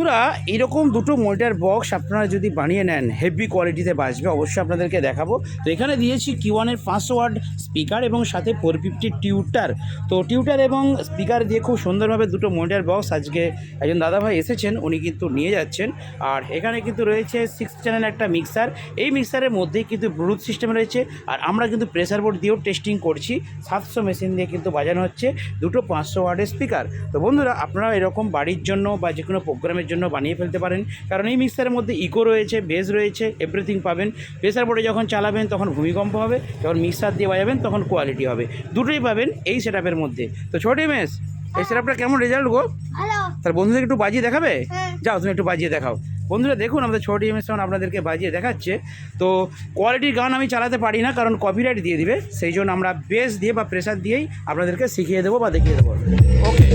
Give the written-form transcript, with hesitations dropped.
বন্ধুরা এরকম দুটো মনিটর বক্স আপনারা যদি বানিয়ে নেন হেভি কোয়ালিটিতে বাজবে, অবশ্যই আপনাদেরকে দেখাবো। তো এখানে দিয়েছি Q1-এর 500 ওয়াট স্পিকার এবং সাথে 450 টিউটার। তো টিউটার এবং স্পিকার দিয়ে খুব সুন্দরভাবে দুটো মনিটর বক্স আজকে একজন দাদাভাই এসেছেন, উনি কিন্তু নিয়ে যাচ্ছেন। আর এখানে কিন্তু রয়েছে 6 চ্যানেল একটা মিক্সার, এই মিক্সারের মধ্যেই কিন্তু ব্লুটুথ সিস্টেম রয়েছে। আর আমরা কিন্তু প্রেসার বোর্ড দিয়েও টেস্টিং করছি, 700 মেশিন দিয়ে কিন্তু বাজানো হচ্ছে দুটো 500 ওয়াটের স্পিকার। তো বন্ধুরা আপনারা এরকম বাড়ির জন্য বা যে কোনো প্রোগ্রামের জন্য বানিয়ে ফেলতে পারেন, কারণ এই মিক্সারের মধ্যে ইকো রয়েছে, বেস রয়েছে, এভরিথিং পাবেন। প্রেসার বোর্ডে যখন চালাবেন তখন ভূমিকম্প হবে, যখন মিক্সার দিয়ে বাজাবেন তখন কোয়ালিটি হবে, দুটোই পাবেন এই সেটআপের মধ্যে। তো ছোটি মেস, এই সেটআপটা কেমন রেজাল্ট গো? তার বন্ধুদের একটু বাজিয়ে দেখাবে? যাও তুমি একটু বাজিয়ে দেখাও। বন্ধুরা দেখুন আমাদের ছোটি এমএস সাউন্ড আপনাদেরকে বাজিয়ে দেখাচ্ছে। তো কোয়ালিটির গান আমি চালাতে পারি না, কারণ কপিরাইট দিয়ে দিবে, সেই জন্য আমরা বেস দিয়ে বা প্রেসার দিয়েই আপনাদেরকে শিখিয়ে দেবো বা দেখিয়ে দেবো। ওকে।